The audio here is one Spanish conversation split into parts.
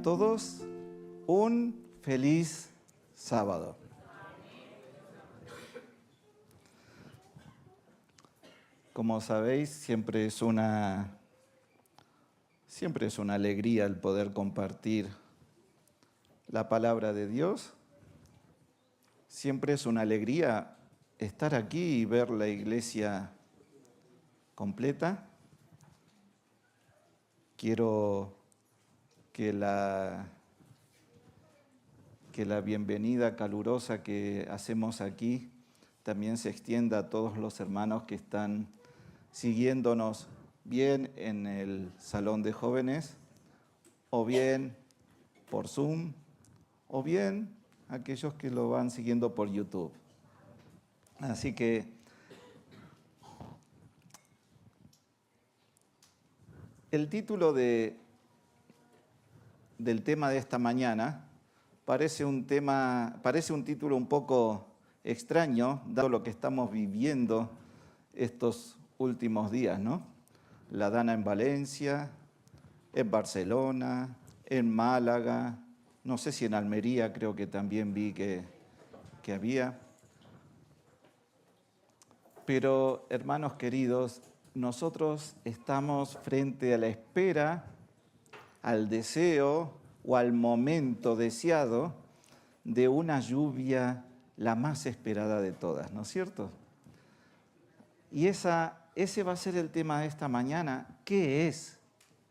todos un feliz sábado. Como sabéis, siempre es una alegría el poder compartir la palabra de Dios. Siempre es una alegría estar aquí y ver la iglesia completa. Quiero que la bienvenida calurosa que hacemos aquí también se extienda a todos los hermanos que están siguiéndonos bien en el salón de jóvenes, o bien por Zoom, o bien aquellos que lo van siguiendo por YouTube. Así que el título del tema de esta mañana parece un título un poco extraño, dado lo que estamos viviendo estos últimos días, ¿no? La Dana en Valencia, en Barcelona, en Málaga, no sé si en Almería creo que también vi que había. Pero, hermanos queridos, nosotros estamos frente a la espera, al deseo o al momento deseado de una lluvia la más esperada de todas, ¿no es cierto? Y ese va a ser el tema de esta mañana. ¿Qué es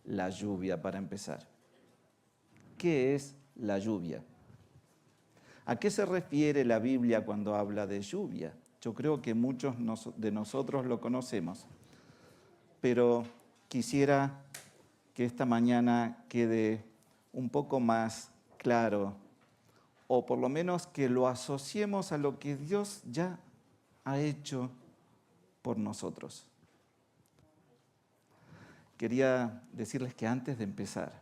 la lluvia, para empezar? ¿Qué es la lluvia? ¿A qué se refiere la Biblia cuando habla de lluvia? Yo creo que muchos de nosotros lo conocemos, pero quisiera que esta mañana quede un poco más claro, o por lo menos que lo asociemos a lo que Dios ya ha hecho por nosotros. Quería decirles que antes de empezar,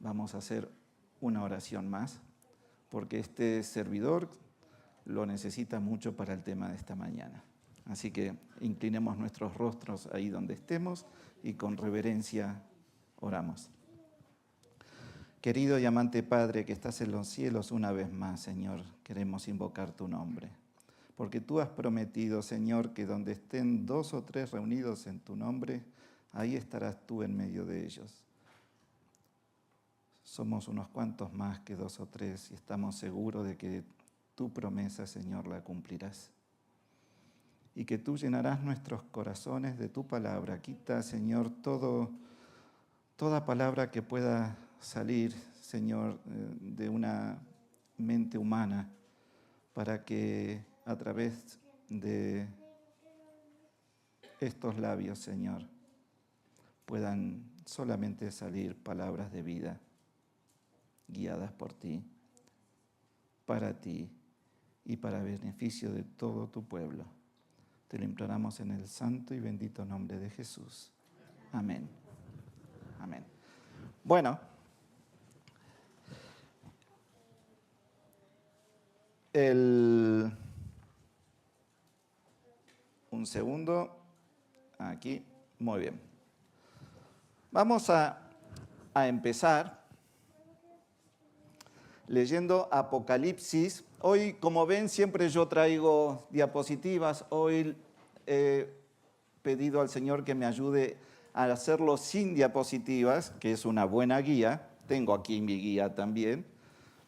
vamos a hacer una oración más, porque este servidor lo necesita mucho para el tema de esta mañana. Así que inclinemos nuestros rostros ahí donde estemos y con reverencia oramos. Querido y amante Padre que estás en los cielos, una vez más, Señor, queremos invocar tu nombre. Porque tú has prometido, Señor, que donde estén 2 o 3 reunidos en tu nombre, ahí estarás tú en medio de ellos. Somos unos cuantos más que 2 o 3 y estamos seguros de que tu promesa, Señor, la cumplirás. Y que tú llenarás nuestros corazones de tu palabra. Quita, Señor, toda palabra que pueda salir, Señor, de una mente humana, para que a través de estos labios, Señor, puedan solamente salir palabras de vida, guiadas por ti, para ti y para beneficio de todo tu pueblo. Te lo imploramos en el santo y bendito nombre de Jesús. Amén. Amén. Bueno, un segundo. Aquí. Muy bien. Vamos a empezar leyendo Apocalipsis. Hoy, como ven, siempre yo traigo diapositivas. Hoy he pedido al Señor que me ayude a hacerlo sin diapositivas, que es una buena guía. Tengo aquí mi guía también,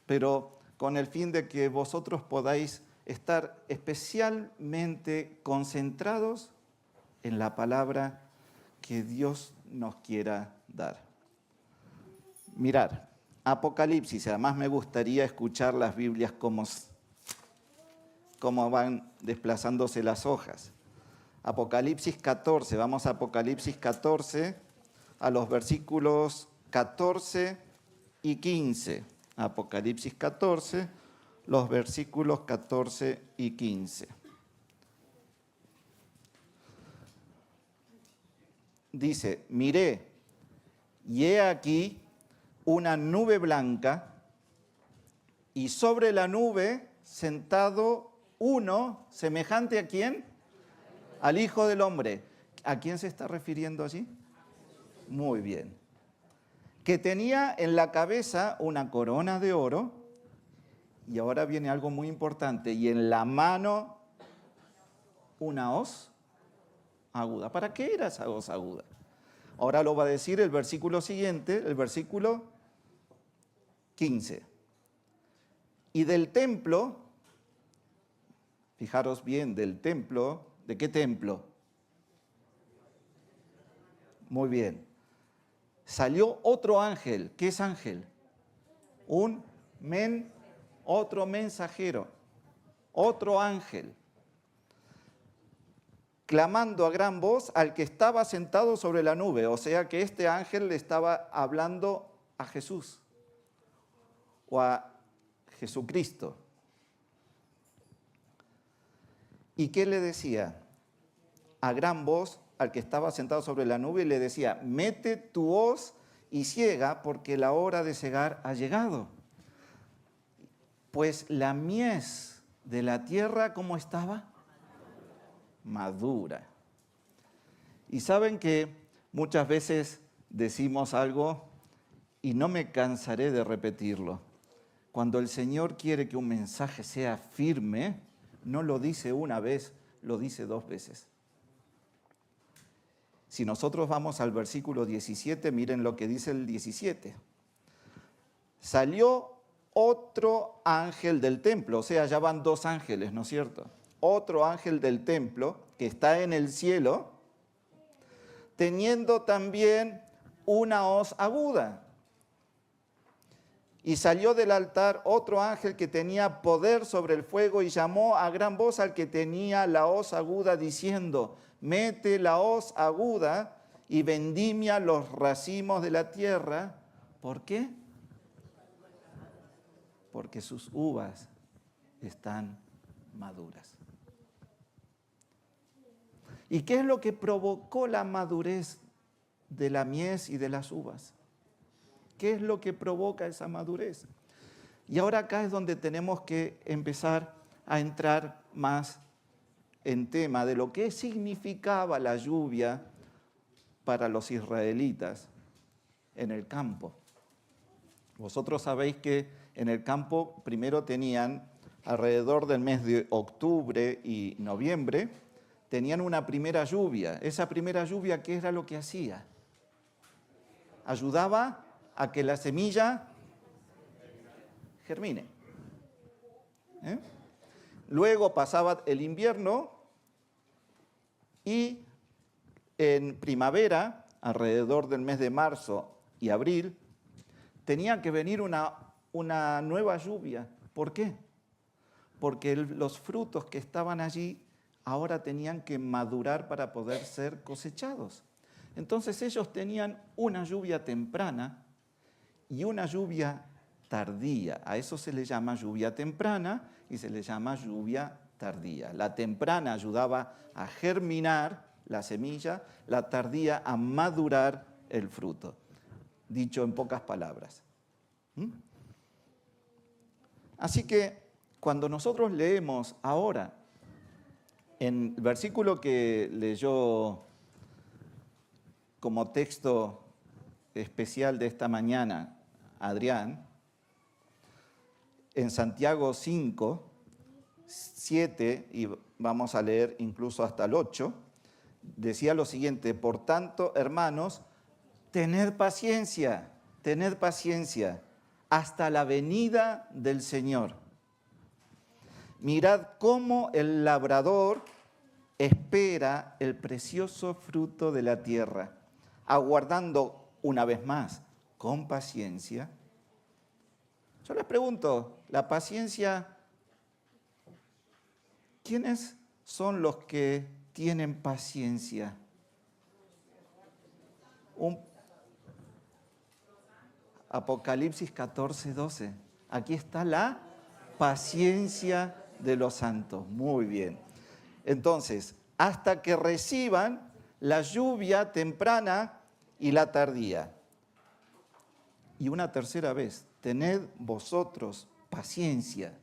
pero con el fin de que vosotros podáis estar especialmente concentrados en la palabra que Dios nos quiera dar. Mirad, Apocalipsis, además me gustaría escuchar las Biblias cómo van desplazándose las hojas. Apocalipsis 14, vamos a Apocalipsis 14, a los versículos 14 y 15. Apocalipsis 14, los versículos 14 y 15. Dice, miré, y he aquí una nube blanca, y sobre la nube sentado uno, semejante ¿a quién? Al Hijo del Hombre. ¿A quién se está refiriendo allí? Muy bien. que tenía en la cabeza una corona de oro, y ahora viene algo muy importante, y en la mano una hoz aguda. ¿Para qué era esa hoz aguda? Ahora lo va a decir el versículo siguiente, el versículo 15. Y del templo, fijaros bien, del templo, ¿de qué templo? Muy bien. Salió otro ángel. ¿Qué es ángel? Otro mensajero, otro ángel, clamando a gran voz al que estaba sentado sobre la nube. O sea que este ángel le estaba hablando a Jesús o a Jesucristo. ¿Y qué le decía? A gran voz al que estaba sentado sobre la nube le decía, mete tu hoz y ciega porque la hora de cegar ha llegado. Pues la mies de la tierra, ¿cómo estaba? Madura. Y saben que muchas veces decimos algo y no me cansaré de repetirlo. Cuando el Señor quiere que un mensaje sea firme, no lo dice una vez, lo dice 2 veces. Si nosotros vamos al versículo 17, miren lo que dice el 17. Salió otro ángel del templo, o sea, ya van 2 ángeles, ¿no es cierto? Otro ángel del templo que está en el cielo, teniendo también una hoz aguda. Y salió del altar otro ángel que tenía poder sobre el fuego y llamó a gran voz al que tenía la hoz aguda diciendo, mete la hoz aguda y vendimia los racimos de la tierra. ¿Por qué? Porque sus uvas están maduras. ¿Y qué es lo que provocó la madurez de la mies y de las uvas? ¿Qué es lo que provoca esa madurez? Y ahora acá es donde tenemos que empezar a entrar más en tema de lo que significaba la lluvia para los israelitas en el campo. Vosotros sabéis que en el campo primero tenían, alrededor del mes de octubre y noviembre, tenían una primera lluvia. Esa primera lluvia, ¿qué era lo que hacía? Ayudaba a que la semilla germine. Luego pasaba el invierno y en primavera, alrededor del mes de marzo y abril, tenía que venir una nueva lluvia. ¿Por qué? Porque los frutos que estaban allí ahora tenían que madurar para poder ser cosechados. Entonces ellos tenían una lluvia temprana y una lluvia tardía. A eso se le llama lluvia temprana y se le llama lluvia tardía. La temprana ayudaba a germinar la semilla, la tardía a madurar el fruto. Dicho en pocas palabras. Así que cuando nosotros leemos ahora, en el versículo que leyó como texto especial de esta mañana Adrián, en Santiago 5, 7, y vamos a leer incluso hasta el 8, decía lo siguiente, por tanto, hermanos, tened paciencia hasta la venida del Señor. Mirad cómo el labrador espera el precioso fruto de la tierra, aguardando una vez más con paciencia. Yo les pregunto, la paciencia, ¿quiénes son los que tienen paciencia? Apocalipsis 14, 12. Aquí está la paciencia de los santos. Muy bien. Entonces, hasta que reciban la lluvia temprana y la tardía. Y una tercera vez, tened vosotros paciencia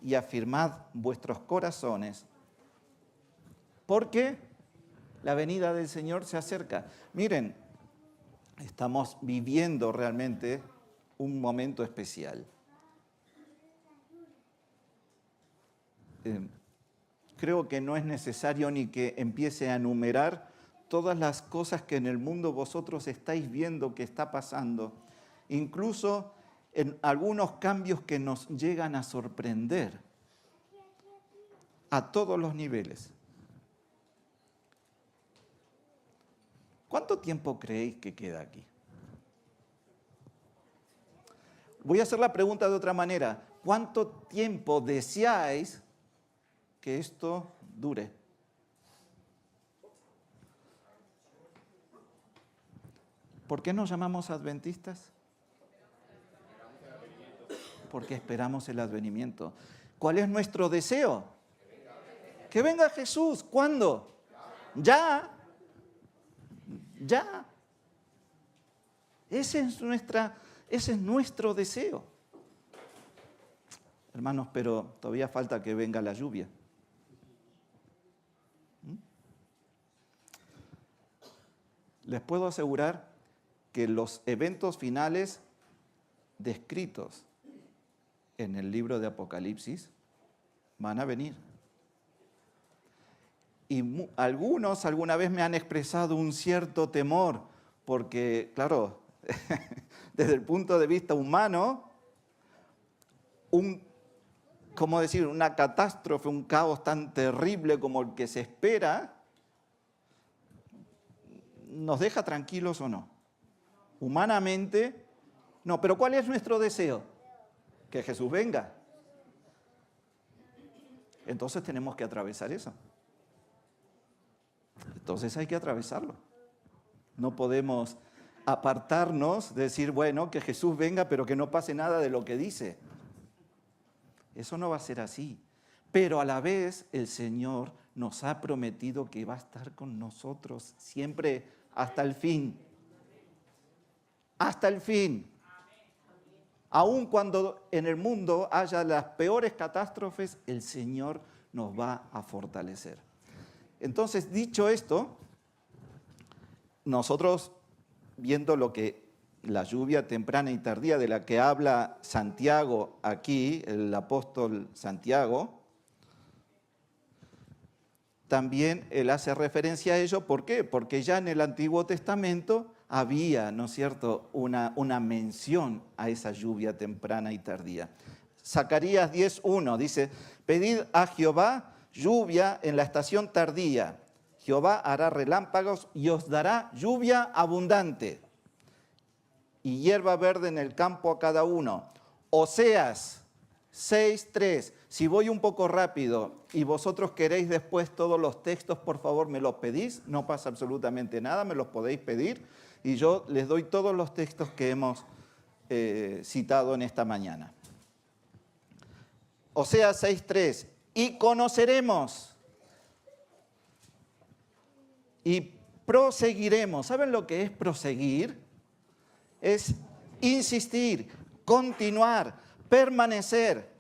y afirmad vuestros corazones, porque la venida del Señor se acerca. Miren, estamos viviendo realmente un momento especial. Creo que no es necesario ni que empiece a enumerar todas las cosas que en el mundo vosotros estáis viendo que está pasando, incluso en algunos cambios que nos llegan a sorprender a todos los niveles. ¿Cuánto tiempo creéis que queda aquí? Voy a hacer la pregunta de otra manera. ¿Cuánto tiempo deseáis que esto dure? ¿Por qué nos llamamos adventistas? Porque esperamos el advenimiento. ¿Cuál es nuestro deseo? Que venga Jesús. ¿Cuándo? Ya. Ya. Ese es nuestro deseo. Hermanos, pero todavía falta que venga la lluvia. Les puedo asegurar que los eventos finales descritos en el libro de Apocalipsis van a venir. Y algunos alguna vez me han expresado un cierto temor, porque, claro, desde el punto de vista humano, una catástrofe, un caos tan terrible como el que se espera, ¿nos deja tranquilos o no? Humanamente, no. Pero ¿cuál es nuestro deseo? Que Jesús venga. Entonces tenemos que atravesar eso. Entonces hay que atravesarlo. No podemos apartarnos, decir, bueno, que Jesús venga, pero que no pase nada de lo que dice. Eso no va a ser así. Pero a la vez el Señor nos ha prometido que va a estar con nosotros siempre hasta el fin. Hasta el fin. Aun cuando en el mundo haya las peores catástrofes, el Señor nos va a fortalecer. Entonces, dicho esto, nosotros, viendo la lluvia temprana y tardía de la que habla Santiago aquí, el apóstol Santiago, también él hace referencia a ello. ¿Por qué? Porque ya en el Antiguo Testamento había, ¿no es cierto?, una mención a esa lluvia temprana y tardía. Zacarías 10:1 dice, pedid a Jehová lluvia en la estación tardía. Jehová hará relámpagos y os dará lluvia abundante y hierba verde en el campo a cada uno. Oseas 6:3. Si voy un poco rápido y vosotros queréis después todos los textos, por favor me los pedís. No pasa absolutamente nada, me los podéis pedir y yo les doy todos los textos que hemos citado en esta mañana. Oseas 6:3. Y conoceremos y proseguiremos. ¿Saben lo que es proseguir? Es insistir, continuar, permanecer,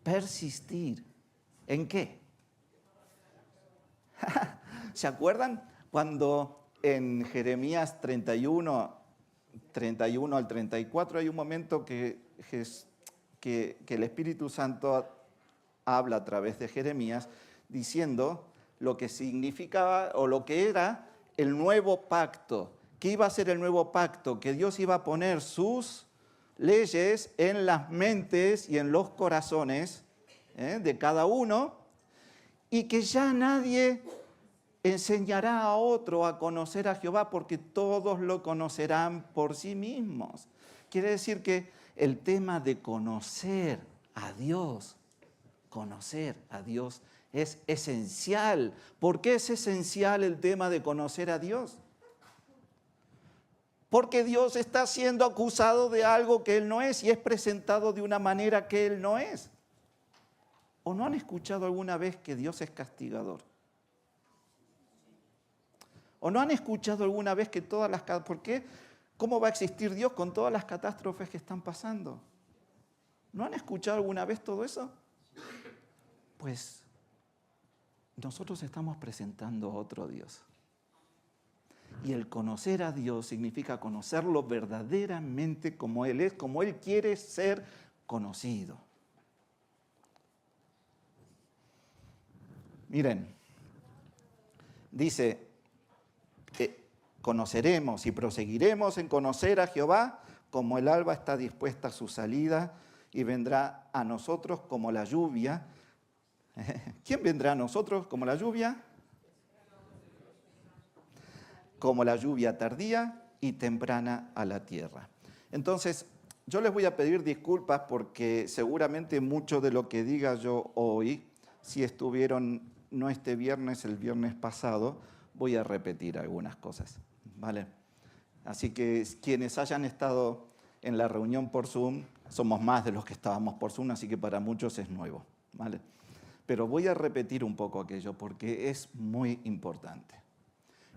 persistir. ¿En qué? ¿Se acuerdan cuando en Jeremías 31 al 34 hay un momento que el Espíritu Santo habla a través de Jeremías diciendo lo que significaba o lo que era el nuevo pacto? ¿Qué iba a ser el nuevo pacto? Que Dios iba a poner sus leyes en las mentes y en los corazones de cada uno, y que ya nadie enseñará a otro a conocer a Jehová, porque todos lo conocerán por sí mismos. Quiere decir que el tema de conocer a Dios es esencial. ¿Por qué es esencial el tema de conocer a Dios? Porque Dios está siendo acusado de algo que Él no es y es presentado de una manera que Él no es. ¿O no han escuchado alguna vez que Dios es castigador? ¿O no han escuchado alguna vez que ¿por qué? ¿Cómo va a existir Dios con todas las catástrofes que están pasando? ¿No han escuchado alguna vez todo eso? Pues nosotros estamos presentando a otro Dios. Y el conocer a Dios significa conocerlo verdaderamente como Él es, como Él quiere ser conocido. Miren, dice, conoceremos y proseguiremos en conocer a Jehová como el alba está dispuesta a su salida y vendrá a nosotros como la lluvia. ¿Quién vendrá a nosotros como la lluvia? Como la lluvia tardía y temprana a la tierra. Entonces, yo les voy a pedir disculpas porque seguramente mucho de lo que diga yo hoy, si estuvieron no este viernes, el viernes pasado, voy a repetir algunas cosas, ¿vale? Así que quienes hayan estado en la reunión por Zoom, somos más de los que estábamos por Zoom, así que para muchos es nuevo, ¿vale? Pero voy a repetir un poco aquello porque es muy importante.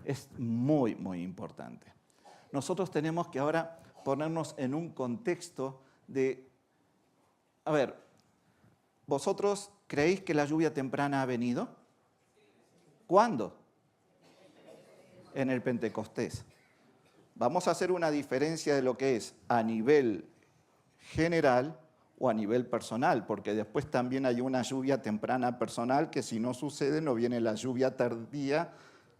Es muy, muy importante. Nosotros tenemos que ahora ponernos en un contexto de... A ver, ¿vosotros creéis que la lluvia temprana ha venido? ¿Cuándo? En el Pentecostés. Vamos a hacer una diferencia de lo que es a nivel general o a nivel personal, porque después también hay una lluvia temprana personal que si no sucede no viene la lluvia tardía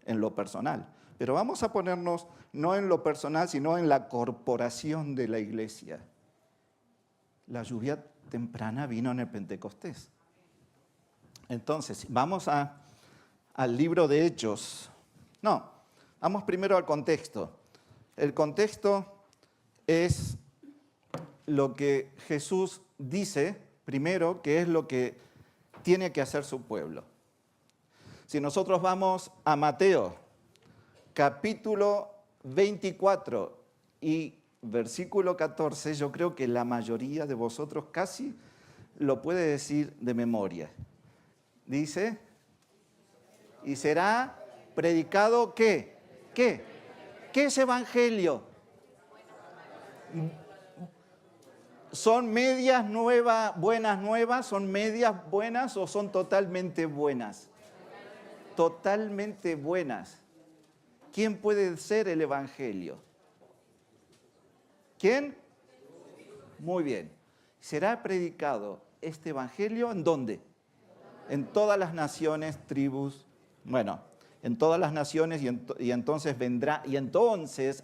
en lo personal. Pero vamos a ponernos no en lo personal, sino en la corporación de la iglesia. La lluvia temprana vino en el Pentecostés. Entonces, vamos al libro de Hechos. No, vamos primero al contexto. El contexto es lo que Jesús dice primero, que es lo que tiene que hacer su pueblo. Si nosotros vamos a Mateo, capítulo 24 y versículo 14, yo creo que la mayoría de vosotros casi lo puede decir de memoria. Dice, y será predicado ¿qué? ¿Qué? ¿Qué es evangelio? ¿Son medias nuevas, buenas nuevas? ¿Son medias buenas o son totalmente buenas? Totalmente buenas. ¿Quién puede ser el evangelio? ¿Quién? Muy bien. ¿Será predicado este evangelio en dónde? En todas las naciones, tribus, bueno, en todas las naciones y entonces vendrá, y entonces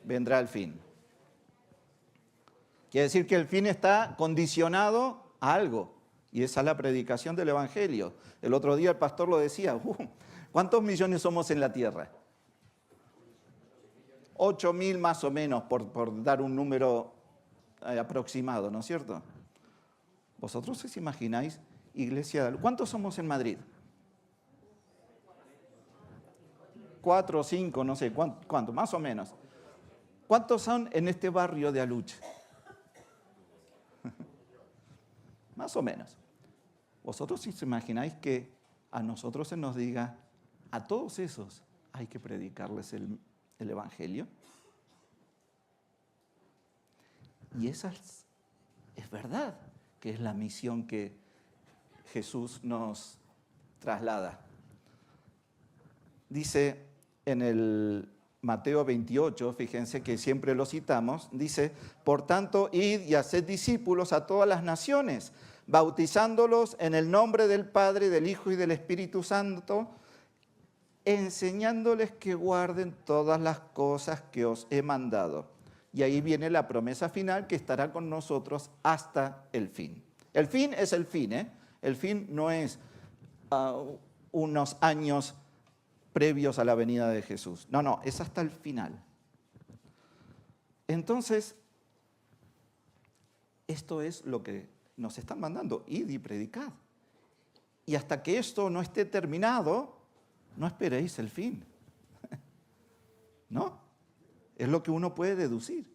vendrá el fin. Quiere decir que el fin está condicionado a algo, y esa es la predicación del evangelio. El otro día el pastor lo decía, ¿cuántos millones somos en la tierra? 8.000 más o menos, por dar un número aproximado, ¿no es cierto? ¿Vosotros os imagináis, iglesia? ¿Cuántos somos en Madrid? 4 o 5, no sé, ¿cuánto? Más o menos. ¿Cuántos son en este barrio de Aluche? Más o menos. ¿Vosotros os imagináis que a nosotros se nos diga, a todos esos hay que predicarles el evangelio? Y esa es verdad, que es la misión que Jesús nos traslada. Dice en el Mateo 28, fíjense que siempre lo citamos, dice, por tanto, id y haced discípulos a todas las naciones, bautizándolos en el nombre del Padre, del Hijo y del Espíritu Santo, enseñándoles que guarden todas las cosas que os he mandado. Y ahí viene la promesa final que estará con nosotros hasta el fin. El fin es el fin, ¿eh? El fin no es unos años previos a la venida de Jesús. No, es hasta el final. Entonces, esto es lo que nos están mandando, id y predicad. Y hasta que esto no esté terminado, no esperéis el fin. ¿No? Es lo que uno puede deducir.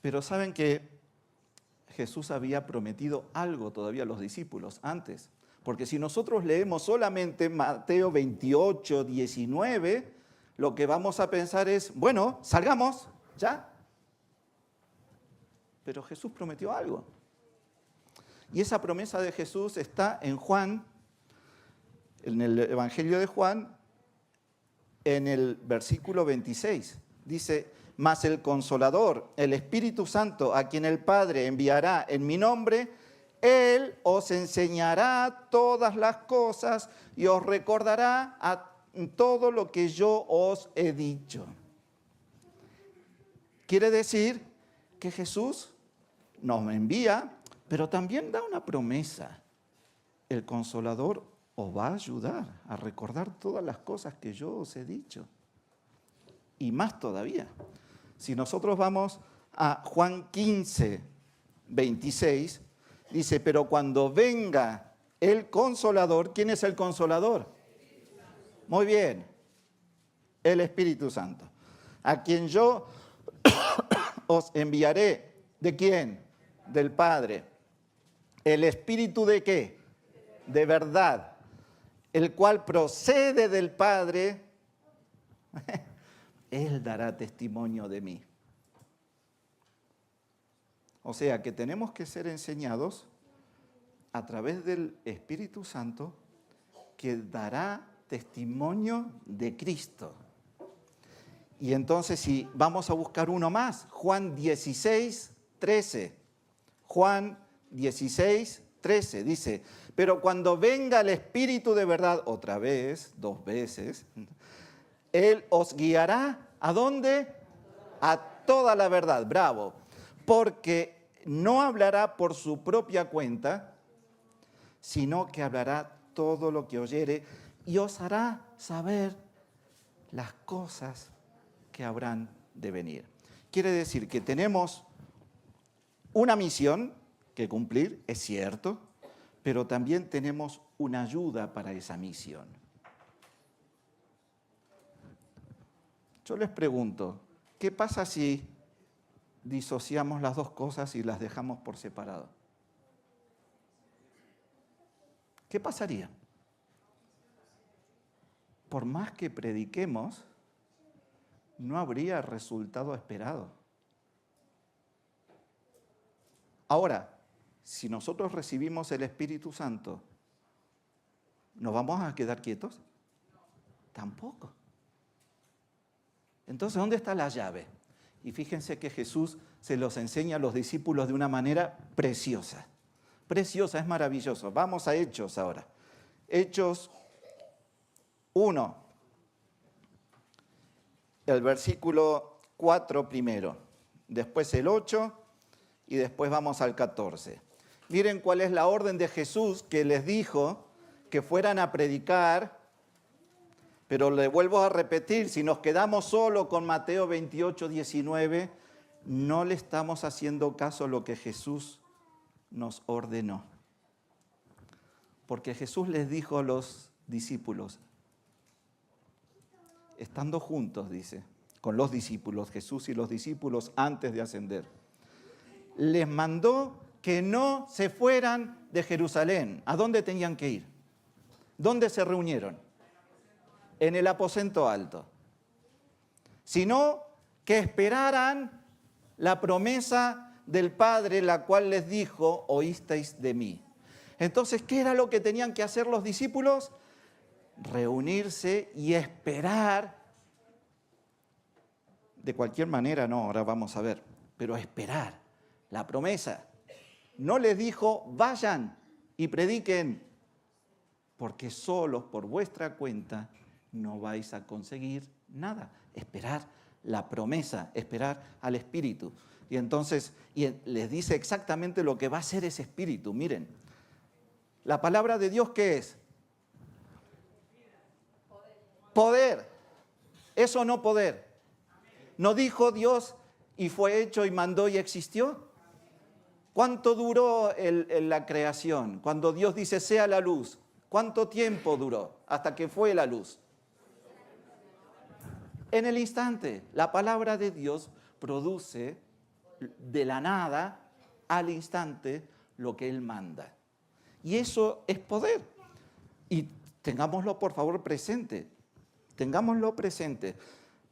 Pero saben que Jesús había prometido algo todavía a los discípulos antes. Porque si nosotros leemos solamente Mateo 28, 19, lo que vamos a pensar es, bueno, salgamos, ya. Pero Jesús prometió algo. Y esa promesa de Jesús está en Juan, en el Evangelio de Juan, en el versículo 26. Dice, mas el Consolador, el Espíritu Santo, a quien el Padre enviará en mi nombre, Él os enseñará todas las cosas y os recordará todo lo que yo os he dicho. Quiere decir que Jesús nos envía, pero también da una promesa. El Consolador os va a ayudar a recordar todas las cosas que yo os he dicho. Y más todavía. Si nosotros vamos a Juan 15, 26, dice, pero cuando venga el Consolador, ¿quién es el Consolador? Muy bien, el Espíritu Santo, a quien yo os enviaré. ¿De quién? Del Padre. ¿El Espíritu de qué? De verdad, el cual procede del Padre. Él dará testimonio de mí. O sea que tenemos que ser enseñados a través del Espíritu Santo que dará testimonio de Cristo. Y entonces si vamos a buscar uno más, Juan 16, 13. Juan 16, 13 dice, pero cuando venga el Espíritu de verdad, otra vez, 2 veces, Él os guiará, ¿a dónde? A toda la verdad, bravo, porque no hablará por su propia cuenta, sino que hablará todo lo que oyere y os hará saber las cosas que habrán de venir. Quiere decir que tenemos una misión que cumplir, es cierto, pero también tenemos una ayuda para esa misión. Yo les pregunto, ¿qué pasa si disociamos las dos cosas y las dejamos por separado? ¿Qué pasaría? Por más que prediquemos, no habría resultado esperado. Ahora, si nosotros recibimos el Espíritu Santo, ¿nos vamos a quedar quietos? Tampoco. Entonces, ¿dónde está la llave? Y fíjense que Jesús se los enseña a los discípulos de una manera preciosa. Preciosa, es maravilloso. Vamos a Hechos ahora. Hechos 1, el versículo 4 primero, después el 8 y después vamos al 14. Miren cuál es la orden de Jesús que les dijo que fueran a predicar. Pero le vuelvo a repetir, si nos quedamos solo con Mateo 28, 19, no le estamos haciendo caso a lo que Jesús nos ordenó. Porque Jesús les dijo a los discípulos, estando juntos, dice, con los discípulos, Jesús y los discípulos antes de ascender, les mandó que no se fueran de Jerusalén. ¿A dónde tenían que ir? ¿Dónde se reunieron? En el aposento alto, sino que esperaran la promesa del Padre, la cual les dijo, oísteis de mí. Entonces, ¿qué era lo que tenían que hacer los discípulos? Reunirse y esperar. De cualquier manera, no, ahora vamos a ver, pero esperar la promesa. No les dijo, vayan y prediquen, porque solos por vuestra cuenta no vais a conseguir nada. Esperar la promesa, esperar al Espíritu. Y entonces les dice exactamente lo que va a hacer ese Espíritu. Miren, la palabra de Dios, ¿qué es? Poder. ¿Eso no poder? ¿No dijo Dios y fue hecho y mandó y existió? ¿Cuánto duró la creación? Cuando Dios dice sea la luz, ¿cuánto tiempo duró hasta que fue la luz? En el instante, la palabra de Dios produce de la nada al instante lo que Él manda. Y eso es poder. Y tengámoslo por favor presente. Tengámoslo presente.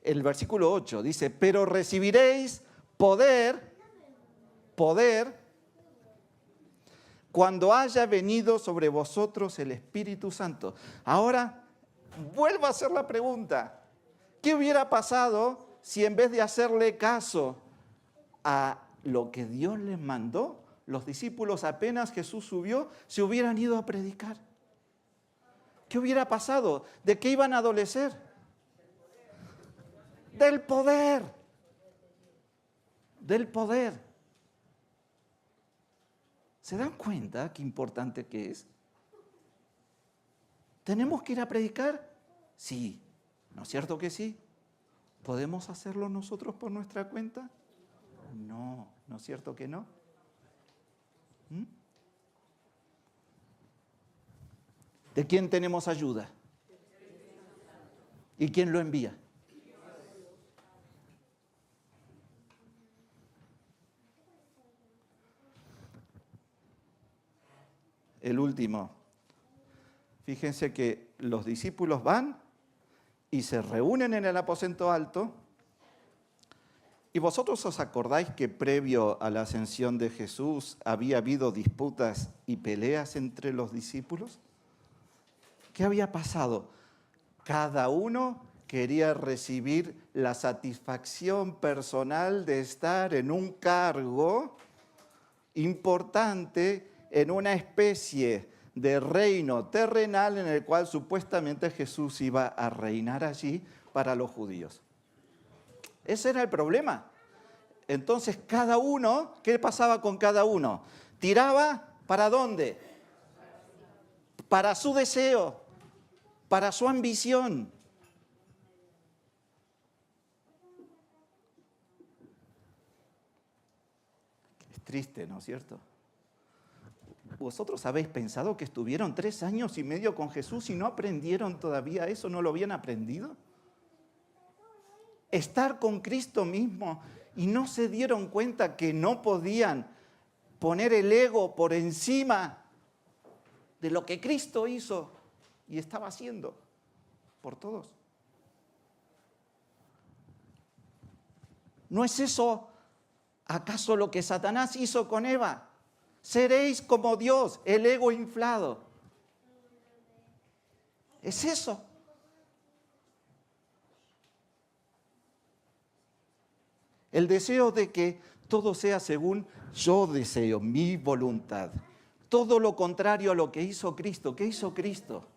El versículo 8 dice, pero recibiréis poder, cuando haya venido sobre vosotros el Espíritu Santo. Ahora, vuelvo a hacer la pregunta. ¿Qué hubiera pasado si en vez de hacerle caso a lo que Dios les mandó, los discípulos apenas Jesús subió, se hubieran ido a predicar? ¿Qué hubiera pasado? ¿De qué iban a adolecer? Del poder. Del poder. ¿Se dan cuenta qué importante que es? ¿Tenemos que ir a predicar? Sí. ¿No es cierto que sí? ¿Podemos hacerlo nosotros por nuestra cuenta? No. ¿No es cierto que no? ¿De quién tenemos ayuda? ¿Y quién lo envía? El último. Fíjense que los discípulos van y se reúnen en el aposento alto. ¿Y vosotros os acordáis que previo a la ascensión de Jesús había habido disputas y peleas entre los discípulos? ¿Qué había pasado? Cada uno quería recibir la satisfacción personal de estar en un cargo importante en una especie de reino terrenal en el cual supuestamente Jesús iba a reinar allí para los judíos. Ese era el problema. Entonces cada uno, ¿qué pasaba con cada uno? Tiraba ¿para dónde? Para su deseo, para su ambición. Es triste, ¿no es cierto? ¿Vosotros habéis pensado que estuvieron 3 años y medio con Jesús y no aprendieron todavía eso? ¿No lo habían aprendido? Estar con Cristo mismo y no se dieron cuenta que no podían poner el ego por encima de lo que Cristo hizo y estaba haciendo por todos. ¿No es eso acaso lo que Satanás hizo con Eva? Seréis como Dios, el ego inflado. Es eso. El deseo de que todo sea según yo deseo, mi voluntad. Todo lo contrario a lo que hizo Cristo. ¿Qué hizo Cristo?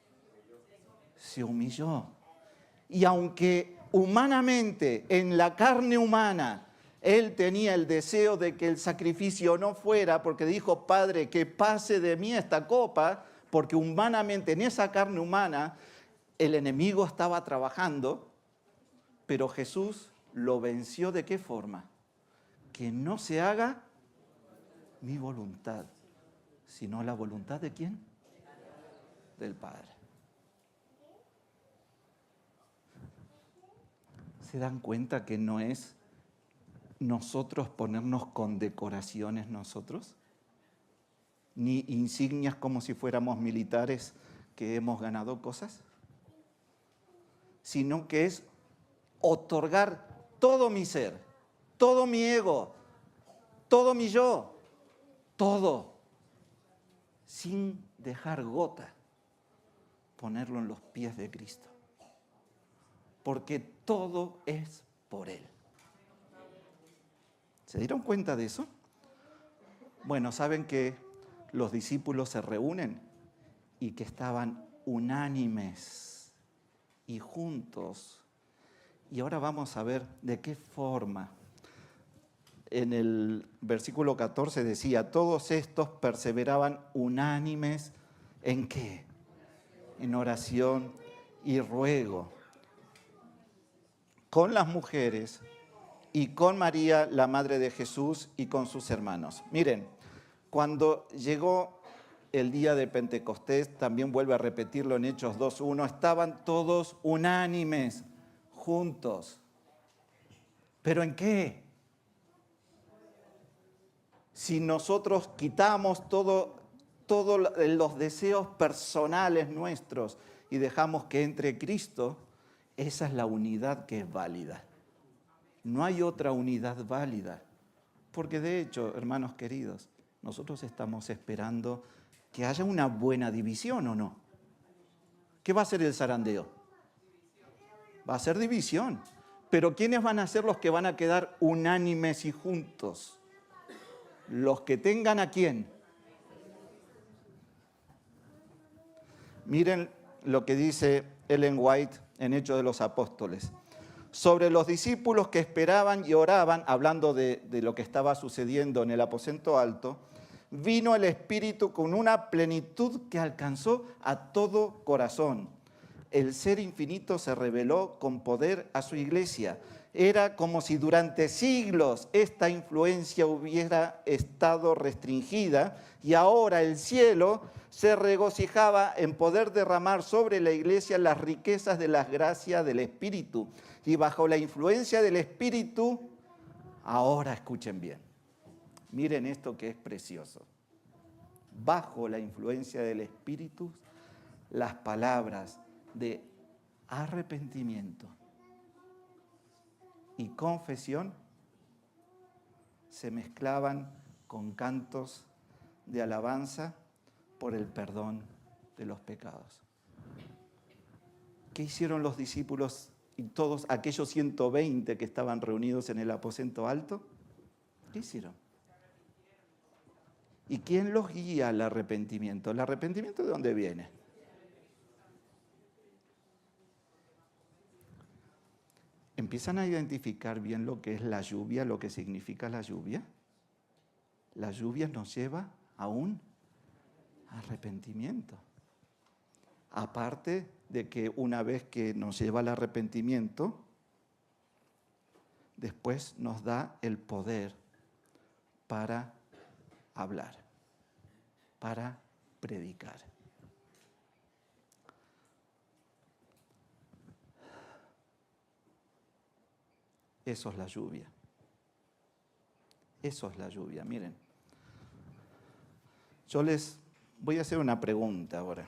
Se humilló. Y aunque humanamente, en la carne humana, Él tenía el deseo de que el sacrificio no fuera, porque dijo, Padre, que pase de mí esta copa, porque humanamente en esa carne humana el enemigo estaba trabajando, pero Jesús lo venció ¿de qué forma? Que no se haga mi voluntad, sino la voluntad ¿de quién? Del Padre. ¿Se dan cuenta que no es nosotros ponernos condecoraciones nosotros? Ni insignias como si fuéramos militares que hemos ganado cosas, sino que es otorgar todo mi ser, todo mi ego, todo mi yo, todo, sin dejar gota, ponerlo en los pies de Cristo. Porque todo es por Él. ¿Se dieron cuenta de eso? Bueno, saben que los discípulos se reúnen y que estaban unánimes y juntos. Y ahora vamos a ver de qué forma. En el versículo 14 decía, todos estos perseveraban unánimes ¿en qué? En oración y ruego. Con las mujeres y con María, la madre de Jesús, y con sus hermanos. Miren, cuando llegó el día de Pentecostés, también vuelve a repetirlo en Hechos 2:1, estaban todos unánimes, juntos. ¿Pero en qué? Si nosotros quitamos todos los deseos personales nuestros y dejamos que entre Cristo, esa es la unidad que es válida. No hay otra unidad válida. Porque de hecho, hermanos queridos, nosotros estamos esperando que haya una buena división, ¿o no? ¿Qué va a ser el zarandeo? Va a ser división. Pero ¿quiénes van a ser los que van a quedar unánimes y juntos? Los que tengan ¿a quién? Miren lo que dice Ellen White en Hechos de los Apóstoles. Sobre los discípulos que esperaban y oraban, hablando de lo que estaba sucediendo en el aposento alto, vino el Espíritu con una plenitud que alcanzó a todo corazón. El Ser Infinito se reveló con poder a su iglesia. Era como si durante siglos esta influencia hubiera estado restringida y ahora el cielo se regocijaba en poder derramar sobre la iglesia las riquezas de las gracias del Espíritu. Y bajo la influencia del Espíritu, ahora escuchen bien, miren esto que es precioso. Bajo la influencia del Espíritu, las palabras de arrepentimiento y confesión se mezclaban con cantos de alabanza por el perdón de los pecados. ¿Qué hicieron los discípulos y todos aquellos 120 que estaban reunidos en el aposento alto? ¿Qué hicieron? ¿Y quién los guía al arrepentimiento? ¿El arrepentimiento de dónde viene? ¿Empiezan a identificar bien lo que es la lluvia, lo que significa la lluvia? La lluvia nos lleva a un arrepentimiento. Aparte de que una vez que nos lleva al arrepentimiento, después nos da el poder para hablar, para predicar. Eso es la lluvia. Eso es la lluvia, miren. Yo les voy a hacer una pregunta ahora.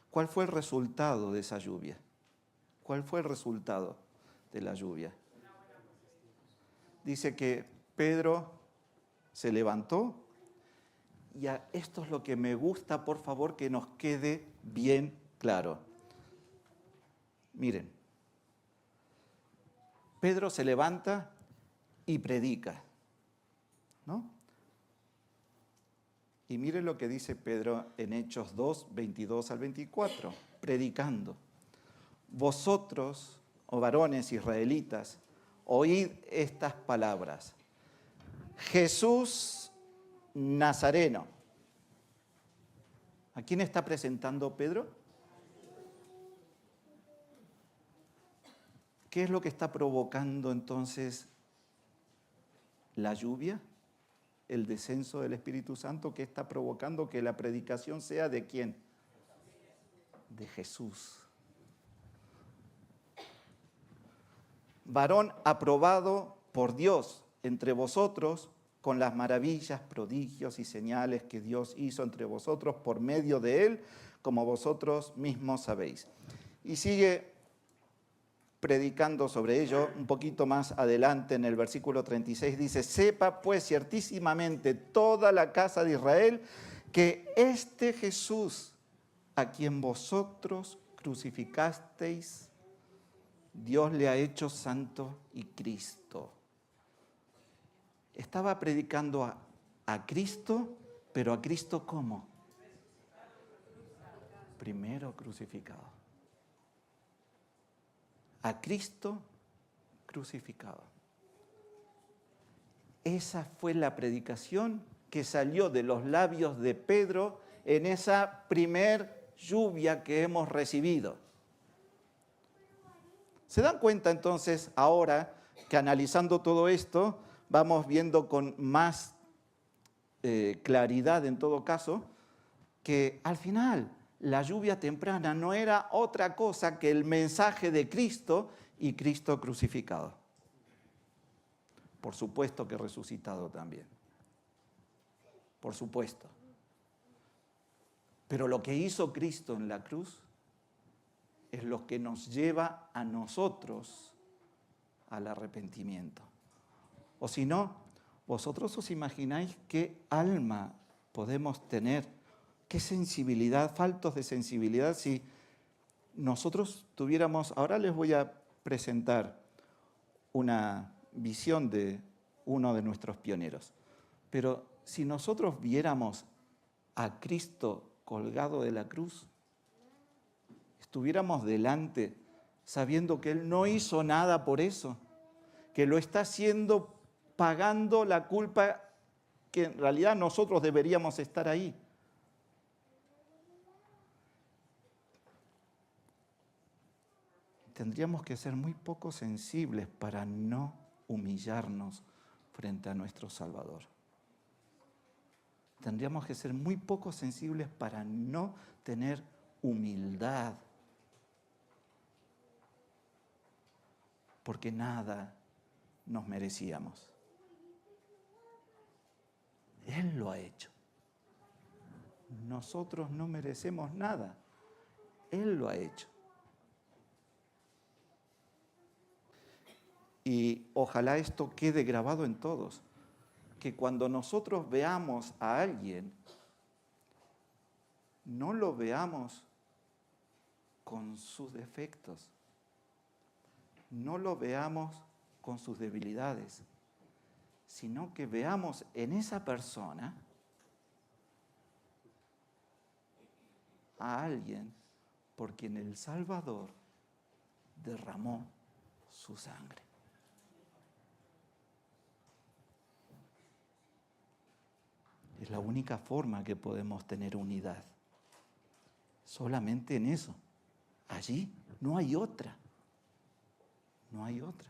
¿Cuál fue el resultado de esa lluvia? ¿Cuál fue el resultado de la lluvia? Dice que Pedro se levantó y esto es lo que me gusta, por favor, que nos quede bien claro. Miren, Pedro se levanta y predica, ¿no? Y miren lo que dice Pedro en Hechos 2, 22 al 24, predicando. Vosotros, oh varones israelitas, oíd estas palabras. Jesús Nazareno. ¿A quién está presentando Pedro? ¿Qué es lo que está provocando entonces la lluvia? El descenso del Espíritu Santo, que está provocando que la predicación sea ¿de quién? De Jesús. Varón aprobado por Dios entre vosotros con las maravillas, prodigios y señales que Dios hizo entre vosotros por medio de él, como vosotros mismos sabéis. Y sigue predicando sobre ello un poquito más adelante en el versículo 36, dice, sepa pues ciertísimamente toda la casa de Israel que este Jesús, a quien vosotros crucificasteis, Dios le ha hecho santo y Cristo. Estaba predicando a Cristo, pero a Cristo ¿cómo? Primero crucificado. A Cristo crucificado. Esa fue la predicación que salió de los labios de Pedro en esa primer lluvia que hemos recibido. ¿Se dan cuenta entonces ahora que analizando todo esto vamos viendo con más claridad en todo caso que al final la lluvia temprana no era otra cosa que el mensaje de Cristo y Cristo crucificado? Por supuesto que resucitado también. Por supuesto. Pero lo que hizo Cristo en la cruz es lo que nos lleva a nosotros al arrepentimiento. O si no, vosotros os imagináis qué alma podemos tener, qué sensibilidad, faltos de sensibilidad si nosotros tuviéramos... Ahora les voy a presentar una visión de uno de nuestros pioneros. Pero si nosotros viéramos a Cristo colgado de la cruz, estuviéramos delante sabiendo que Él no hizo nada por eso, que lo está haciendo pagando la culpa que en realidad nosotros deberíamos estar ahí. Tendríamos que ser muy poco sensibles para no humillarnos frente a nuestro Salvador. Tendríamos que ser muy poco sensibles para no tener humildad, porque nada nos merecíamos. Él lo ha hecho. Nosotros no merecemos nada. Él lo ha hecho. Y ojalá esto quede grabado en todos, que cuando nosotros veamos a alguien, no lo veamos con sus defectos, no lo veamos con sus debilidades, sino que veamos en esa persona a alguien por quien el Salvador derramó su sangre. Es la única forma que podemos tener unidad. Solamente en eso. Allí no hay otra. No hay otra.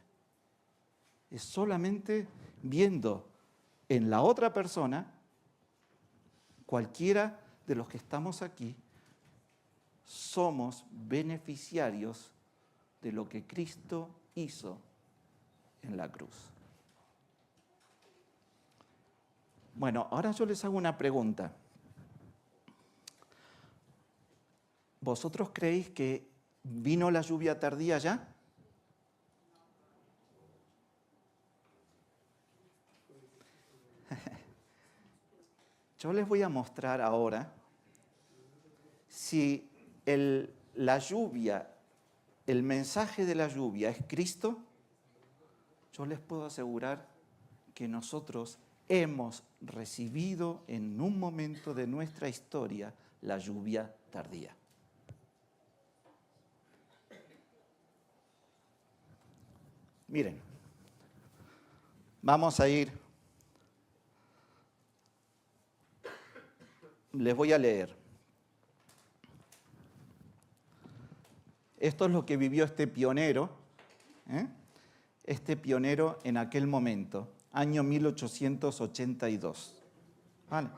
Es solamente viendo en la otra persona, cualquiera de los que estamos aquí, somos beneficiarios de lo que Cristo hizo en la cruz. Bueno, ahora yo les hago una pregunta. ¿Vosotros creéis que vino la lluvia tardía ya? Yo les voy a mostrar ahora si la lluvia, el mensaje de la lluvia es Cristo. Yo les puedo asegurar que nosotros hemos recibido en un momento de nuestra historia la lluvia tardía. Miren, vamos a ir, les voy a leer. Esto es lo que vivió este pionero en aquel momento, año 1882. ¿Vale?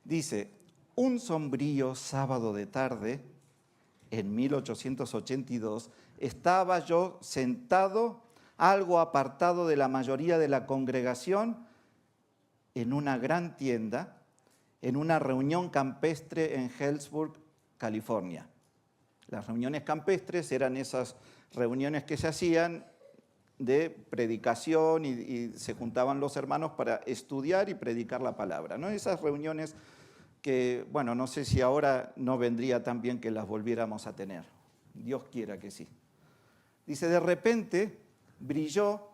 Dice, un sombrío sábado de tarde, en 1882, estaba yo sentado, algo apartado de la mayoría de la congregación, en una gran tienda, en una reunión campestre en Hillsborough, California. Las reuniones campestres eran esas reuniones que se hacían de predicación y se juntaban los hermanos para estudiar y predicar la palabra, ¿no? Esas reuniones que, bueno, no sé si ahora no vendría tan bien que las volviéramos a tener. Dios quiera que sí. Dice, de repente brilló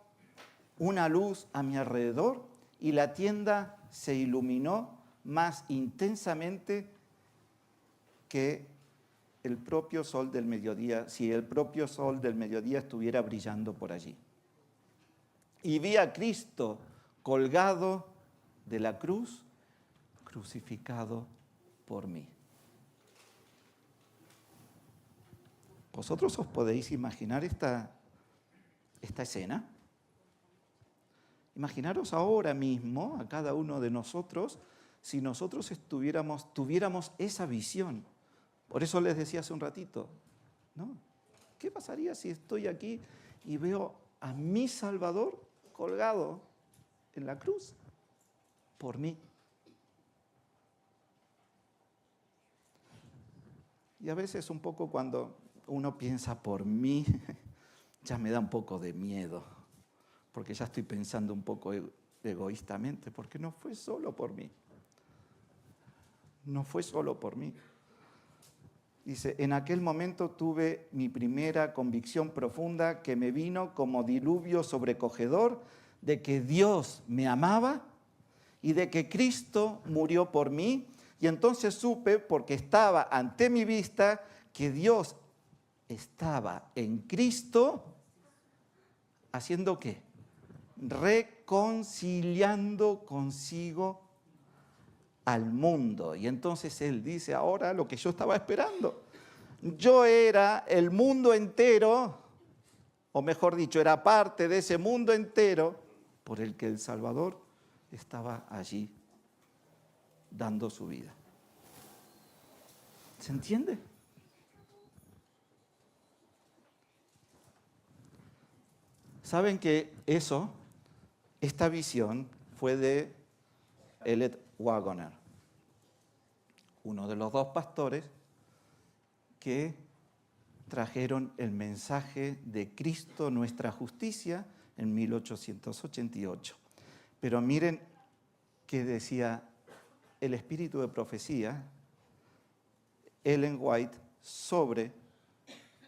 una luz a mi alrededor y la tienda se iluminó más intensamente que el propio sol del mediodía, si el propio sol del mediodía estuviera brillando por allí. Y vi a Cristo colgado de la cruz, crucificado por mí. ¿Vosotros os podéis imaginar esta escena? Imaginaros ahora mismo, a cada uno de nosotros, si nosotros tuviéramos esa visión. Por eso les decía hace un ratito, ¿no? ¿Qué pasaría si estoy aquí y veo a mi Salvador colgado en la cruz por mí? Y a veces un poco cuando uno piensa por mí, ya me da un poco de miedo, porque ya estoy pensando un poco egoístamente, porque no fue solo por mí. no fue solo por mí. Dice, en aquel momento tuve mi primera convicción profunda que me vino como diluvio sobrecogedor de que Dios me amaba y de que Cristo murió por mí. Y entonces supe, porque estaba ante mi vista, que Dios estaba en Cristo, ¿haciendo qué? Reconciliando consigo al mundo. Y entonces él dice, ahora lo que yo estaba esperando. Yo era el mundo entero, o mejor dicho, era parte de ese mundo entero por el que el Salvador estaba allí dando su vida. ¿Se entiende? Saben que esta visión fue de Elliot Wagoner, uno de los dos pastores que trajeron el mensaje de Cristo, nuestra justicia, en 1888. Pero miren qué decía el espíritu de profecía, Ellen White, sobre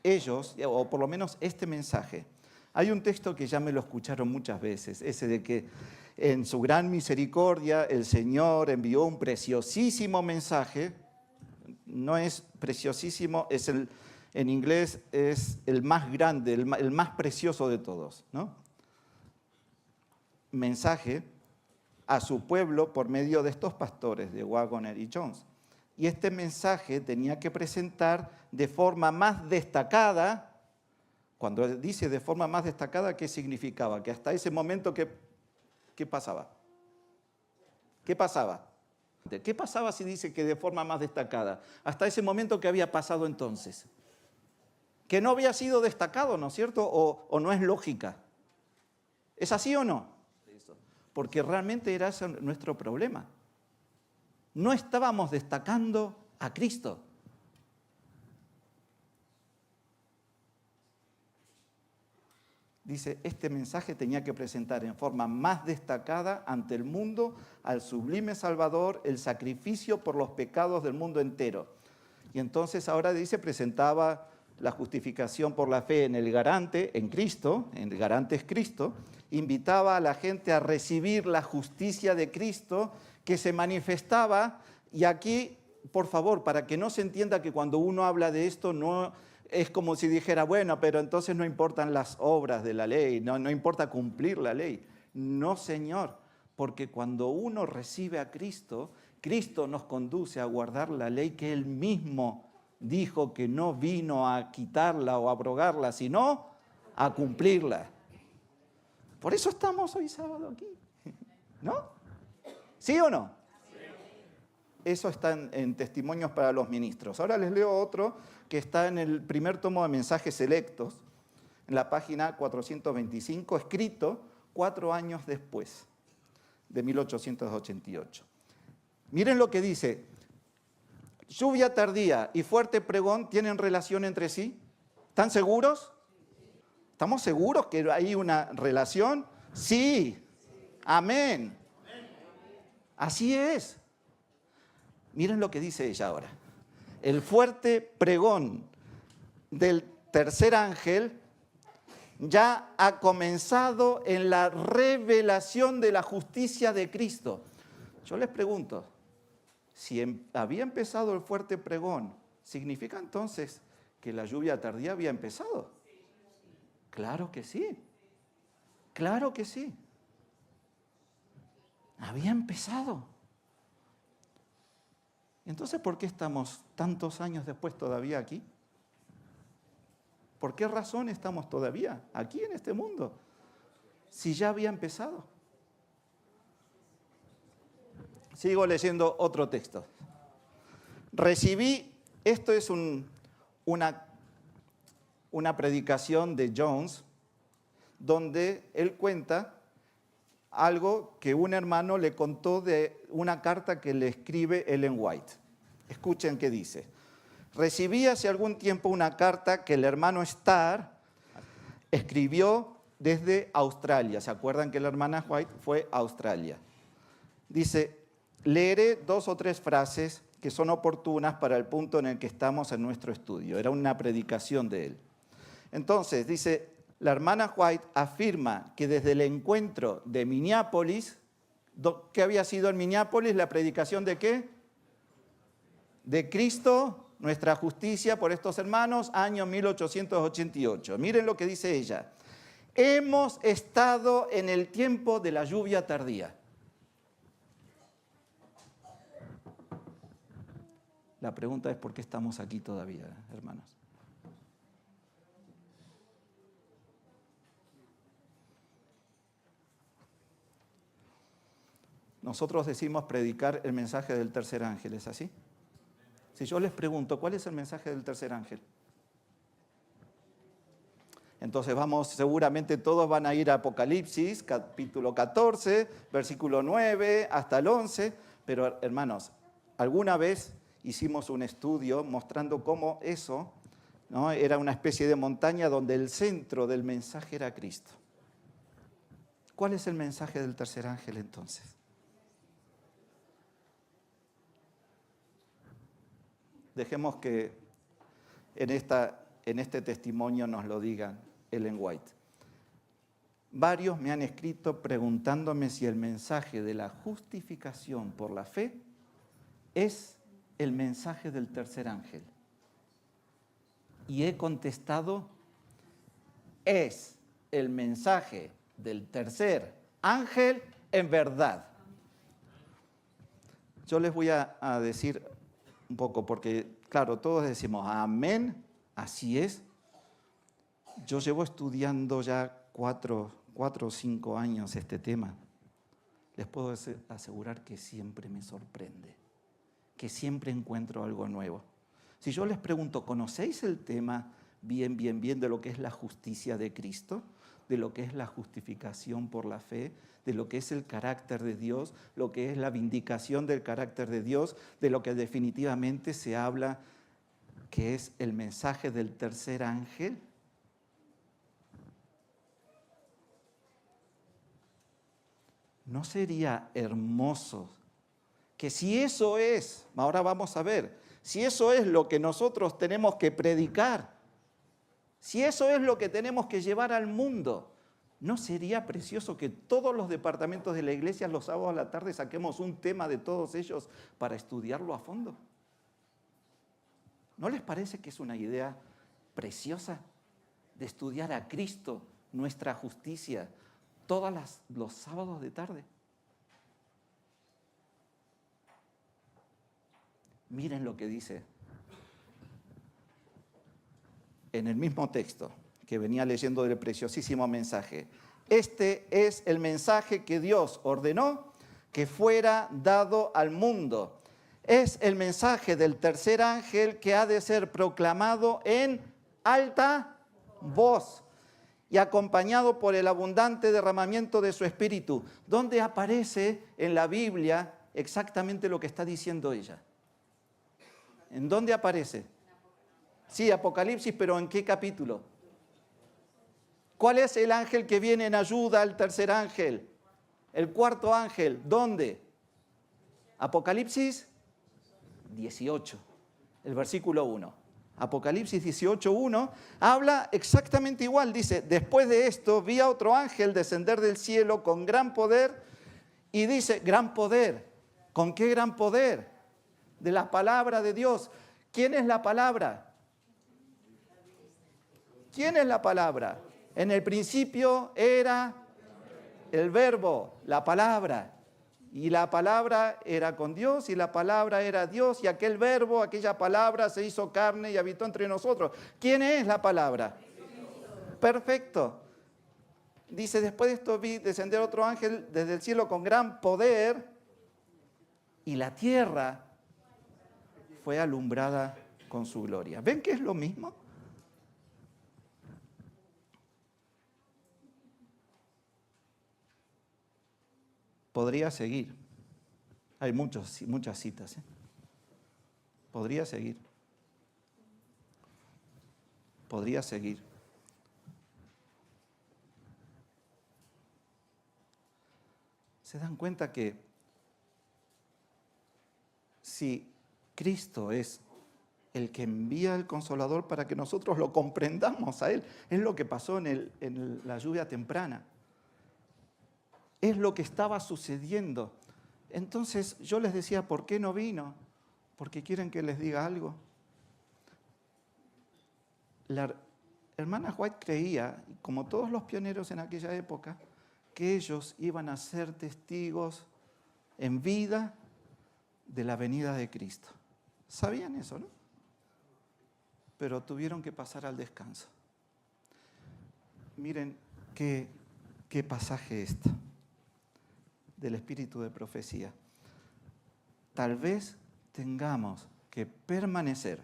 ellos, o por lo menos este mensaje. Hay un texto que ya me lo escucharon muchas veces, ese de que en su gran misericordia el Señor envió un preciosísimo mensaje. No es preciosísimo, en inglés es el más grande, el más precioso de todos, ¿no? Mensaje a su pueblo por medio de estos pastores, de Wagoner y Jones. Y este mensaje tenía que presentar de forma más destacada. Cuando dice de forma más destacada, ¿qué significaba? Que hasta ese momento, ¿qué pasaba? ¿Qué pasaba? ¿Qué pasaba si dice que de forma más destacada? Hasta ese momento, ¿qué había pasado entonces? Que no había sido destacado, ¿no es cierto? ¿O no es lógica? ¿Es así o no? Porque realmente era ese nuestro problema. No estábamos destacando a Cristo. Dice, este mensaje tenía que presentar en forma más destacada ante el mundo al sublime Salvador, el sacrificio por los pecados del mundo entero. Y entonces ahora dice, presentaba la justificación por la fe en el garante, en Cristo, el garante es Cristo, invitaba a la gente a recibir la justicia de Cristo que se manifestaba. Y aquí, por favor, para que no se entienda que cuando uno habla de esto no es como si dijera, bueno, pero entonces no importan las obras de la ley, no importa cumplir la ley. No, Señor, porque cuando uno recibe a Cristo, Cristo nos conduce a guardar la ley que Él mismo dijo que no vino a quitarla o abrogarla, sino a cumplirla. Por eso estamos hoy sábado aquí, ¿no? ¿Sí o no? Eso está en Testimonios para los Ministros. Ahora les leo otro que está en el primer tomo de Mensajes Selectos, en la página 425, escrito 4 años después, de 1888. Miren lo que dice. Lluvia tardía y fuerte pregón tienen relación entre sí. ¿Están seguros? ¿Estamos seguros que hay una relación? Sí. Amén. Así es. Miren lo que dice ella ahora. El fuerte pregón del tercer ángel ya ha comenzado en la revelación de la justicia de Cristo. Yo les pregunto, si había empezado el fuerte pregón, ¿significa entonces que la lluvia tardía había empezado? Claro que sí. Claro que sí. Había empezado. Entonces, ¿por qué estamos tantos años después todavía aquí? ¿Por qué razón estamos todavía aquí en este mundo? Si ya había empezado. Sigo leyendo otro texto. Esto es una predicación de Jones, donde él cuenta algo que un hermano le contó de una carta que le escribe Ellen White. Escuchen qué dice. Recibí hace algún tiempo una carta que el hermano Starr escribió desde Australia. ¿Se acuerdan que la hermana White fue a Australia? Dice, leeré 2 o 3 frases que son oportunas para el punto en el que estamos en nuestro estudio. Era una predicación de él. Entonces, dice, la hermana White afirma que desde el encuentro de Minneapolis, ¿qué había sido en Minneapolis? ¿La predicación de qué? De Cristo, nuestra justicia por estos hermanos, año 1888. Miren lo que dice ella. Hemos estado en el tiempo de la lluvia tardía. La pregunta es ¿por qué estamos aquí todavía, hermanos? Nosotros decimos predicar el mensaje del tercer ángel, ¿es así? Si yo les pregunto, ¿cuál es el mensaje del tercer ángel? Entonces seguramente todos van a ir a Apocalipsis, capítulo 14, versículo 9 hasta el 11, pero hermanos, alguna vez hicimos un estudio mostrando cómo eso, ¿no?, era una especie de montaña donde el centro del mensaje era Cristo. ¿Cuál es el mensaje del tercer ángel entonces? Dejemos que en este testimonio nos lo digan Ellen White. Varios me han escrito preguntándome si el mensaje de la justificación por la fe es el mensaje del tercer ángel. Y he contestado, es el mensaje del tercer ángel en verdad. Yo les voy a decir un poco, porque claro, todos decimos amén, así es. Yo llevo estudiando ya 4 o 5 años este tema. Les puedo asegurar que siempre me sorprende, que siempre encuentro algo nuevo. Si yo les pregunto, ¿conocéis el tema bien de lo que es la justicia de Cristo? De lo que es la justificación por la fe, de lo que es el carácter de Dios, lo que es la vindicación del carácter de Dios, de lo que definitivamente se habla que es el mensaje del tercer ángel. ¿No sería hermoso que si eso es, ahora vamos a ver, si eso es lo que nosotros tenemos que predicar, si eso es lo que tenemos que llevar al mundo, ¿no sería precioso que todos los departamentos de la iglesia los sábados a la tarde saquemos un tema de todos ellos para estudiarlo a fondo? ¿No les parece que es una idea preciosa de estudiar a Cristo, nuestra justicia, todos los sábados de tarde? Miren lo que dice en el mismo texto que venía leyendo del preciosísimo mensaje. Este es el mensaje que Dios ordenó que fuera dado al mundo. Es el mensaje del tercer ángel que ha de ser proclamado en alta voz y acompañado por el abundante derramamiento de su espíritu. ¿Dónde aparece en la Biblia exactamente lo que está diciendo ella? ¿En dónde aparece? Sí, Apocalipsis, pero ¿en qué capítulo? ¿Cuál es el ángel que viene en ayuda al tercer ángel? El cuarto ángel, ¿dónde? Apocalipsis 18, el versículo 1. Apocalipsis 18:1 habla exactamente igual. Dice, después de esto vi a otro ángel descender del cielo con gran poder. Y dice, gran poder. ¿Con qué gran poder? De la palabra de Dios. ¿Quién es la palabra? ¿Quién es la palabra? En el principio era el verbo, la palabra. Y la palabra era con Dios y la palabra era Dios y aquel verbo, aquella palabra se hizo carne y habitó entre nosotros. ¿Quién es la palabra? Perfecto. Dice, después de esto vi descender otro ángel desde el cielo con gran poder y la tierra fue alumbrada con su gloria. ¿Ven que es lo mismo? Podría seguir. Hay muchas citas. Podría seguir. Podría seguir. ¿Se dan cuenta que si Cristo es el que envía el Consolador para que nosotros lo comprendamos a Él. Es lo que pasó en la lluvia temprana. Es lo que estaba sucediendo. Entonces yo les decía, ¿por qué no vino? ¿Porque quieren que les diga algo? La hermana White creía, como todos los pioneros en aquella época, que ellos iban a ser testigos en vida de la venida de Cristo. ¿Sabían eso, no? Pero tuvieron que pasar al descanso. Miren qué pasaje este del espíritu de profecía. Tal vez tengamos que permanecer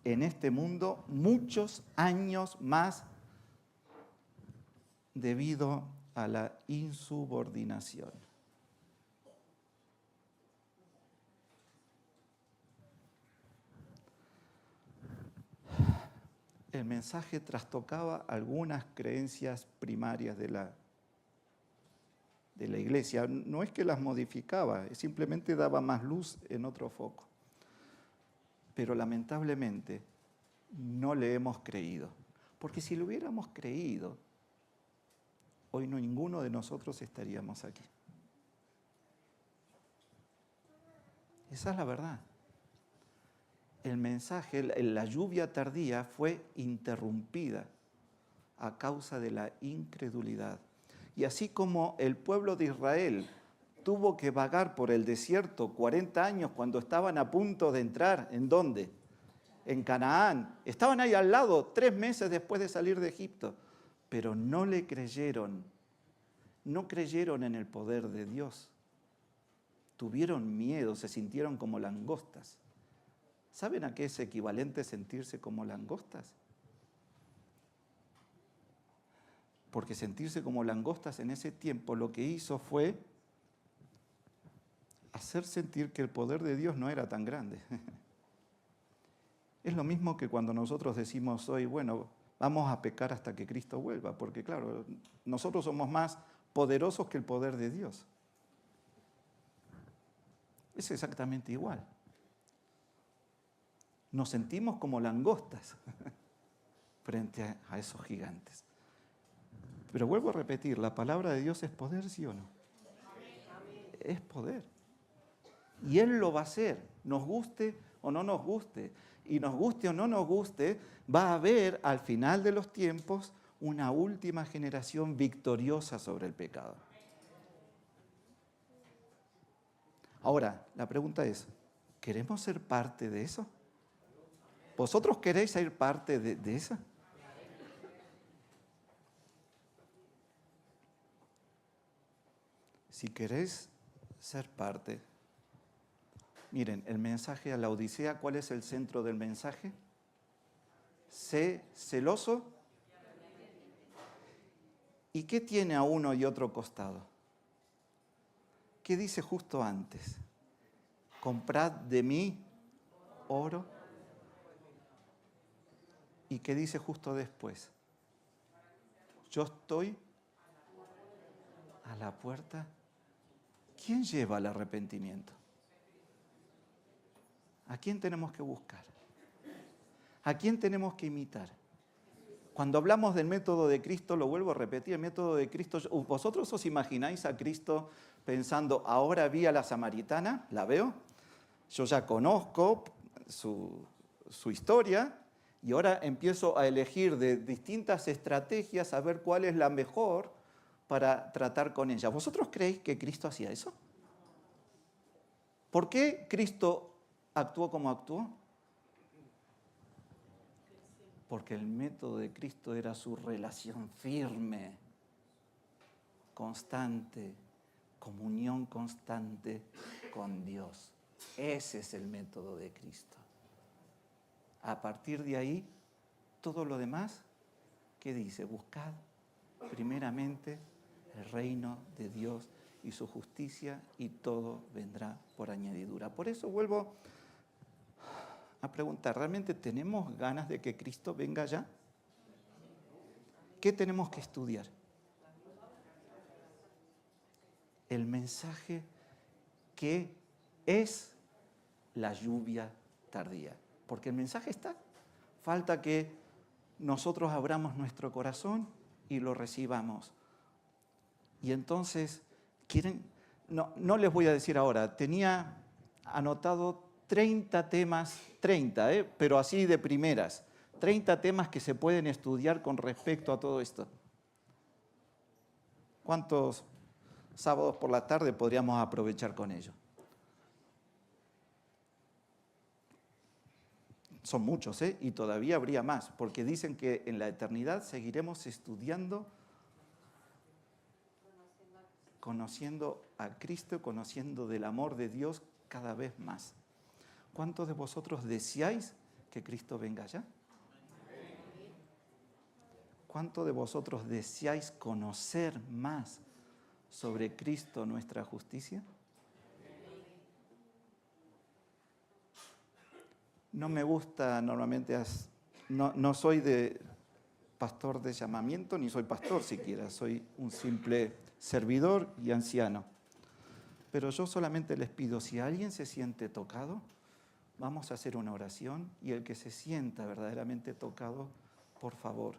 en este mundo muchos años más debido a la insubordinación. El mensaje trastocaba algunas creencias primarias de la iglesia. No es que las modificaba, simplemente daba más luz en otro foco. Pero lamentablemente no le hemos creído. Porque si lo hubiéramos creído, hoy no ninguno de nosotros estaríamos aquí. Esa es la verdad. El mensaje, la lluvia tardía fue interrumpida a causa de la incredulidad. Y así como el pueblo de Israel tuvo que vagar por el desierto 40 años cuando estaban a punto de entrar, ¿en dónde? En Canaán. Estaban ahí al lado 3 meses después de salir de Egipto, pero no le creyeron. No creyeron en el poder de Dios. Tuvieron miedo, se sintieron como langostas. ¿Saben a qué es equivalente sentirse como langostas? Porque sentirse como langostas en ese tiempo lo que hizo fue hacer sentir que el poder de Dios no era tan grande. Es lo mismo que cuando nosotros decimos hoy, bueno, vamos a pecar hasta que Cristo vuelva, porque claro, nosotros somos más poderosos que el poder de Dios. Es exactamente igual. Nos sentimos como langostas frente a esos gigantes. Pero vuelvo a repetir, la palabra de Dios es poder, ¿sí o no? Es poder. Y Él lo va a hacer, nos guste o no nos guste. Y nos guste o no nos guste, va a haber al final de los tiempos una última generación victoriosa sobre el pecado. Ahora, la pregunta es, ¿queremos ser parte de eso? ¿Vosotros queréis ser parte de esa? Si queréis ser parte, miren, el mensaje a la Odisea, ¿cuál es el centro del mensaje? Sé celoso. ¿Y qué tiene a uno y otro costado? ¿Qué dice justo antes? Comprad de mí oro. ¿Y qué dice justo después? Yo estoy a la puerta. ¿Quién lleva el arrepentimiento? ¿A quién tenemos que buscar? ¿A quién tenemos que imitar? Cuando hablamos del método de Cristo, lo vuelvo a repetir, el método de Cristo, ¿vosotros os imagináis a Cristo pensando, ahora vi a la samaritana, la veo, yo ya conozco su historia y ahora empiezo a elegir de distintas estrategias a ver cuál es la mejor para tratar con ella? ¿Vosotros creéis que Cristo hacía eso? ¿Por qué Cristo actuó como actuó? Porque el método de Cristo era su relación firme, constante, comunión constante con Dios. Ese es el método de Cristo. A partir de ahí, todo lo demás, ¿qué dice? Buscad primeramente el reino de Dios y su justicia y todo vendrá por añadidura. Por eso vuelvo a preguntar, ¿realmente tenemos ganas de que Cristo venga ya? ¿Qué tenemos que estudiar? El mensaje que es la lluvia tardía. Porque el mensaje está. Falta que nosotros abramos nuestro corazón y lo recibamos. Y entonces, no les voy a decir ahora, tenía anotado 30 temas, 30, pero así de primeras, 30 temas que se pueden estudiar con respecto a todo esto. ¿Cuántos sábados por la tarde podríamos aprovechar con ello? Son muchos, y todavía habría más, porque dicen que en la eternidad seguiremos estudiando, conociendo a Cristo, conociendo del amor de Dios cada vez más. ¿Cuántos de vosotros deseáis que Cristo venga ya? ¿Cuántos de vosotros deseáis conocer más sobre Cristo, nuestra justicia? No me gusta normalmente, no soy de pastor de llamamiento, ni soy pastor siquiera, soy un simple servidor y anciano. Pero yo solamente les pido, si alguien se siente tocado, vamos a hacer una oración y el que se sienta verdaderamente tocado, por favor,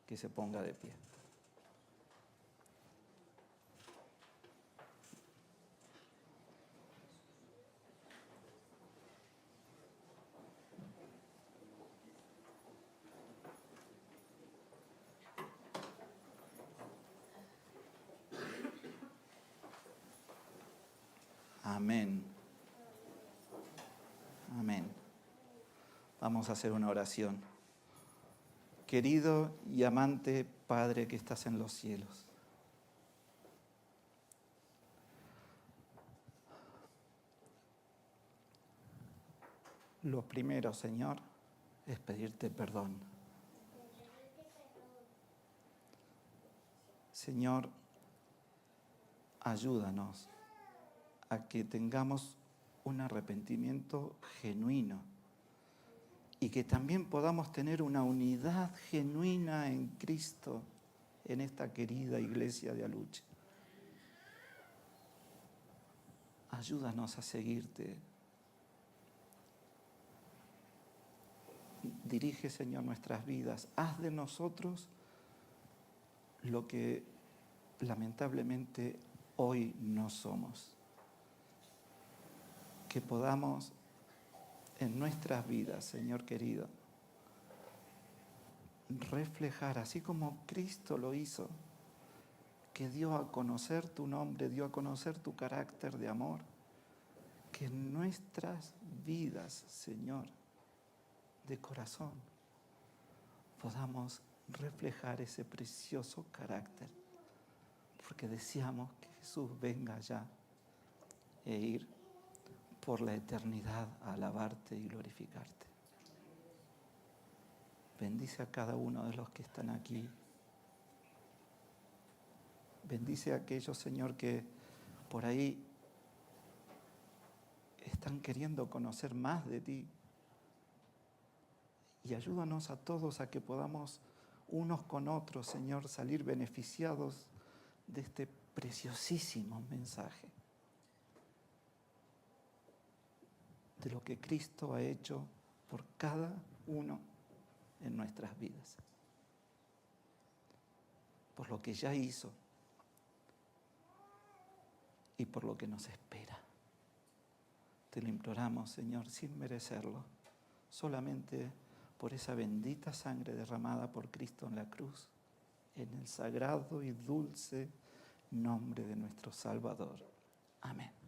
que se ponga de pie. Amén. Amén. Vamos a hacer una oración. Querido y amante Padre que estás en los cielos, lo primero, Señor, es pedirte perdón. Señor, ayúdanos a que tengamos un arrepentimiento genuino y que también podamos tener una unidad genuina en Cristo, en esta querida iglesia de Aluche. Ayúdanos a seguirte. Dirige, Señor, nuestras vidas. Haz de nosotros lo que lamentablemente hoy no somos. Que podamos en nuestras vidas, Señor querido, reflejar, así como Cristo lo hizo, que dio a conocer tu nombre, dio a conocer tu carácter de amor, que en nuestras vidas, Señor, de corazón, podamos reflejar ese precioso carácter, porque deseamos que Jesús venga ya e ir por la eternidad a alabarte y glorificarte. Bendice a cada uno de los que están aquí. Bendice a aquellos, Señor, que por ahí están queriendo conocer más de ti. Y ayúdanos a todos a que podamos unos con otros, Señor, salir beneficiados de este preciosísimo mensaje. De lo que Cristo ha hecho por cada uno en nuestras vidas. Por lo que ya hizo y por lo que nos espera. Te lo imploramos, Señor, sin merecerlo, solamente por esa bendita sangre derramada por Cristo en la cruz, en el sagrado y dulce nombre de nuestro Salvador. Amén.